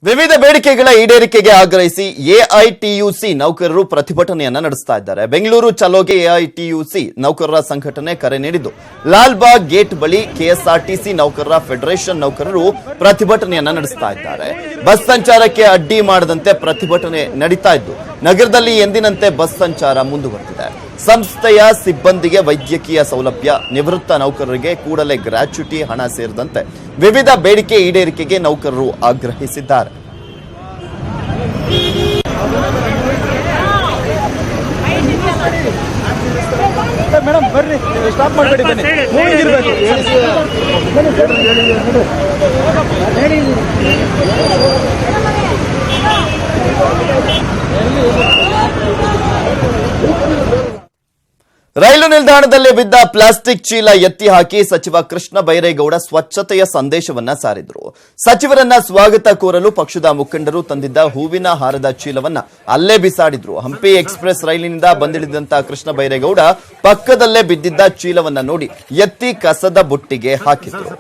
ವಿವಿಧ ಬೇಡಿಕೆಗಳ ಈಡೇರಿಕೆಗೆ ಆಗ್ರಹಿಸಿ ಎಐಟಿಯುಸಿ ನೌಕರರು ಪ್ರತಿಭಟನೆಯನ್ನ ನಡೆಸ್ತಾ ಇದ್ದಾರೆ. ಬೆಂಗಳೂರು ಚಲೋಗೆ ಎಐಟಿಯುಸಿ ನೌಕರರ ಸಂಘಟನೆ ಕರೆ ನೀಡಿದ್ದು, ಲಾಲ್ಬಾಗ್ ಗೇಟ್ ಬಳಿ ಕೆಎಸ್ಆರ್ಟಿಸಿ ನೌಕರರ ಫೆಡರೇಷನ್ ನೌಕರರು ಪ್ರತಿಭಟನೆಯನ್ನ ನಡೆಸ್ತಾ ಇದ್ದಾರೆ. ಬಸ್ ಸಂಚಾರಕ್ಕೆ ಅಡ್ಡಿ ಮಾಡದಂತೆ ಪ್ರತಿಭಟನೆ ನಡೀತಾ ಇದ್ದು, ನಗರದಲ್ಲಿ ಎಂದಿನಂತೆ ಬಸ್ ಸಂಚಾರ ಮುಂದುವರೆದಿದೆ. ಸಂಸ್ಥೆಯ ಸಿಬ್ಬಂದಿಗೆ ವೈದ್ಯಕೀಯ ಸೌಲಭ್ಯ, ನಿವೃತ್ತ ನೌಕರರಿಗೆ ಕೂಡಲೇ ಗ್ರಾಚ್ಯುಟಿ ಹಣ ಸೇರಿದಂತೆ ವಿವಿಧ ಬೇಡಿಕೆ ಈಡೇರಿಕೆಗೆ ನೌಕರರು ಆಗ್ರಹಿಸಿದ್ದಾರೆ. ಮೇಡಮ್ ಬರ್ರಿ, ಸ್ಟಾಪ್ ಮಾಡಬೇಡಿ, ಬನ್ನಿ. ರೈಲು ನಿಲ್ದಾಣದಲ್ಲಿ ಬಿದ್ದ ಪ್ಲಾಸ್ಟಿಕ್ ಚೀಲ ಎತ್ತಿ ಹಾಕಿ ಸಚಿವ ಕೃಷ್ಣ ಬೈರೇಗೌಡ ಸ್ವಚ್ಛತೆಯ ಸಂದೇಶವನ್ನ ಸಾರಿದ್ರು. ಸಚಿವರನ್ನ ಸ್ವಾಗತ ಕೋರಲು ಪಕ್ಷದ ಮುಖಂಡರು ತಂದಿದ್ದ ಹೂವಿನ ಹಾರದ ಚೀಲವನ್ನ ಅಲ್ಲೇ ಬಿಸಾಡಿದ್ರು. ಹಂಪಿ ಎಕ್ಸ್ಪ್ರೆಸ್ ರೈಲಿನಿಂದ ಬಂದಿಳಿದಂತ ಕೃಷ್ಣ ಬೈರೇಗೌಡ ಪಕ್ಕದಲ್ಲೇ ಬಿದ್ದಿದ್ದ ಚೀಲವನ್ನ ನೋಡಿ ಎತ್ತಿ ಕಸದ ಬುಟ್ಟಿಗೆ ಹಾಕಿದ್ರು.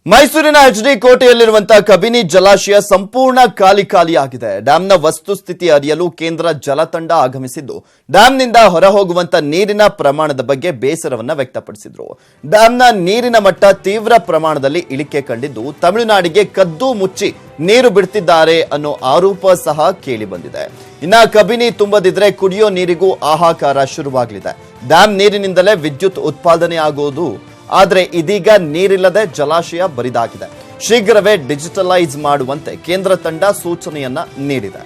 ಮೈಸೂರಿನ ಎಚ್ಡಿ ಕೋಟೆಯಲ್ಲಿರುವಂತಹ ಕಬಿನಿ ಜಲಾಶಯ ಸಂಪೂರ್ಣ ಖಾಲಿಯಾಗಿದೆ. ಡ್ಯಾಂನ ವಸ್ತುಸ್ಥಿತಿ ಅರಿಯಲು ಕೇಂದ್ರ ಜಲತಂಡ ಆಗಮಿಸಿದ್ದು, ಡ್ಯಾಂನಿಂದ ಹೊರಹೋಗುವಂತ ನೀರಿನ ಪ್ರಮಾಣದ ಬಗ್ಗೆ ಬೇಸರವನ್ನ ವ್ಯಕ್ತಪಡಿಸಿದ್ರು. ಡ್ಯಾಂನ ನೀರಿನ ಮಟ್ಟ ತೀವ್ರ ಪ್ರಮಾಣದಲ್ಲಿ ಇಳಿಕೆ ಕಂಡಿದ್ದು, ತಮಿಳುನಾಡಿಗೆ ಕದ್ದು ಮುಚ್ಚಿ ನೀರು ಬಿಡ್ತಿದ್ದಾರೆ ಅನ್ನೋ ಆರೋಪ ಸಹ ಕೇಳಿ ಬಂದಿದೆ. ಇನ್ನ ಕಬಿನಿ ತುಂಬದಿದ್ರೆ ಕುಡಿಯೋ ನೀರಿಗೂ ಹಾಹಾಕಾರ ಶುರುವಾಗಲಿದೆ. ಡ್ಯಾಂ ನೀರಿನಿಂದಲೇ ವಿದ್ಯುತ್ ಉತ್ಪಾದನೆ ಆಗುವುದು, ಆದರೆ ಇದೀಗ ನೀರಿಲ್ಲದೆ ಜಲಾಶಯ ಬರಿದಾಗಿದೆ. ಶೀಘ್ರವೇ ಡಿಜಿಟಲೈಸ್ ಮಾಡುವಂತೆ ಕೇಂದ್ರ ತಂಡ ಸೂಚನೆಯನ್ನ ನೀಡಿದೆ.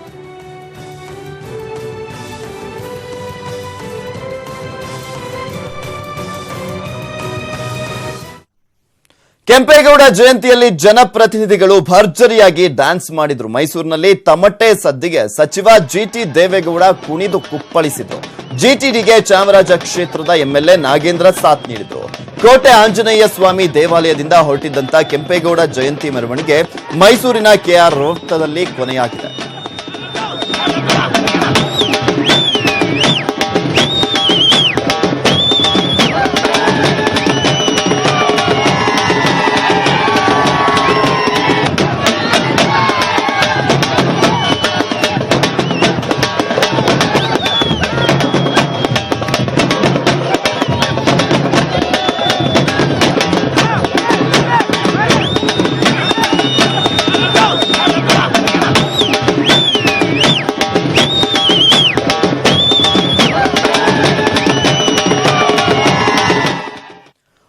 ಕೆಂಪೇಗೌಡ ಜಯಂತಿಯಲ್ಲಿ ಜನಪ್ರತಿನಿಧಿಗಳು ಭರ್ಜರಿಯಾಗಿ ಡ್ಯಾನ್ಸ್ ಮಾಡಿದ್ರು. ಮೈಸೂರಿನಲ್ಲಿ ತಮಟೆ ಸದ್ದಿಗೆ ಸಚಿವ ಜಿಟಿ ದೇವೇಗೌಡ ಕುಣಿದು ಕುಪ್ಪಳಿಸಿದ್ರು. ಜಿಟಿಡಿಗೆ ಚಾಮರಾಜ ಕ್ಷೇತ್ರದ ಎಂಎಲ್ಎ ನಾಗೇಂದ್ರ ಸಾಥ್ ನೀಡಿದ್ರು. ಕೋಟೆ ಆಂಜನೇಯ ಸ್ವಾಮಿ ದೇವಾಲಯದಿಂದ ಹೊರಟಿದ್ದಂತ ಕೆಂಪೇಗೌಡ ಜಯಂತಿ ಮೆರವಣಿಗೆ ಮೈಸೂರಿನ ಕೆಆರ್ ವೃತ್ತದಲ್ಲಿ ಕೊನೆಯಾಗಿದೆ.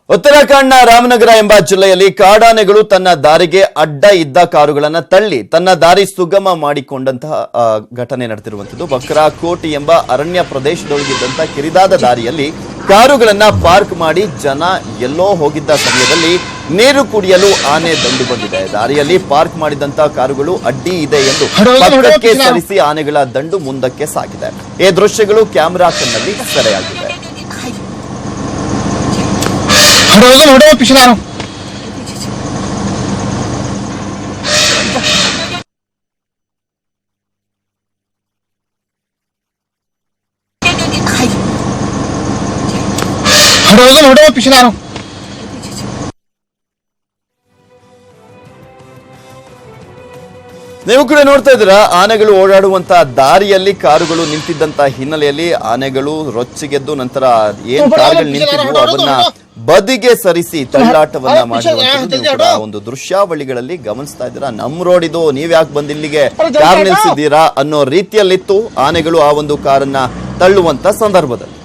ಉತ್ತರಾಖಂಡ್ನ ರಾಮನಗರ ಎಂಬ ಜಿಲ್ಲೆಯಲ್ಲಿ ಕಾಡಾನೆಗಳು ತನ್ನ ದಾರಿಗೆ ಅಡ್ಡ ಇದ್ದ ಕಾರುಗಳನ್ನು ತಳ್ಳಿ ತನ್ನ ದಾರಿ ಸುಗಮ ಮಾಡಿಕೊಂಡಂತಹ ಘಟನೆ ನಡೆದಿರುವಂತದ್ದು. ಬಕ್ರಾ ಕೋಟಿ ಎಂಬ ಅರಣ್ಯ ಪ್ರದೇಶದೊಳಗಿದ್ದಂತಹ ಕಿರಿದಾದ ದಾರಿಯಲ್ಲಿ ಕಾರುಗಳನ್ನ ಪಾರ್ಕ್ ಮಾಡಿ ಜನ ಎಲ್ಲೋ ಹೋಗಿದ್ದ ಸಮಯದಲ್ಲಿ ನೀರು ಕುಡಿಯಲು ಆನೆ ದಂಡು ಬಂದಿದೆ. ದಾರಿಯಲ್ಲಿ ಪಾರ್ಕ್ ಮಾಡಿದಂತಹ ಕಾರುಗಳು ಅಡ್ಡಿ ಇದೆ ಎಂದು ಪಕ್ಕಕ್ಕೆ ಸರಿಸಿ ಆನೆಗಳ ದಂಡು ಮುಂದಕ್ಕೆ ಸಾಗಿದೆ. ಈ ದೃಶ್ಯಗಳು ಕ್ಯಾಮೆರಾ ಕಣ್ಣಲ್ಲಿ ಸೆರೆಯಾಗಿವೆ. ನೀವು ಕೂಡ ನೋಡ್ತಾ ಇದ್ದೀರಾ, ಆನೆಗಳು ಓಡಾಡುವಂತಹ ದಾರಿಯಲ್ಲಿ ಕಾರುಗಳು ನಿಂತಿದ್ದಂತಹ ಹಿನ್ನೆಲೆಯಲ್ಲಿ ಆನೆಗಳು ರೊಚ್ಚಿಗೆದ್ದು ನಂತರ ಏನ್ ಕಾರುಗಳು ನಿಂತಿದ್ವು ಅವನ್ನ ಬದಿಗೆ ಸರಿಸಿ ತಳ್ಳಾಟವನ್ನ ಮಾಡಿರುವಂತಹ ಒಂದು ದೃಶ್ಯಾವಳಿಗಳಲ್ಲಿ ಗಮನಿಸ್ತಾ ಇದ್ದೀರಾ. ನಮ್ ರೋಡ್ ಇದು, ನೀವ್ ಯಾಕೆ ಬಂದ್ ಇಲ್ಲಿಗೆ ಕಾರ್ ನಿಲ್ಸಿದ್ದೀರಾ ಅನ್ನೋ ರೀತಿಯಲ್ಲಿತ್ತು ಆನೆಗಳು ಆ ಒಂದು ಕಾರನ್ನ ತಳ್ಳುವಂತ ಸಂದರ್ಭದಲ್ಲಿ.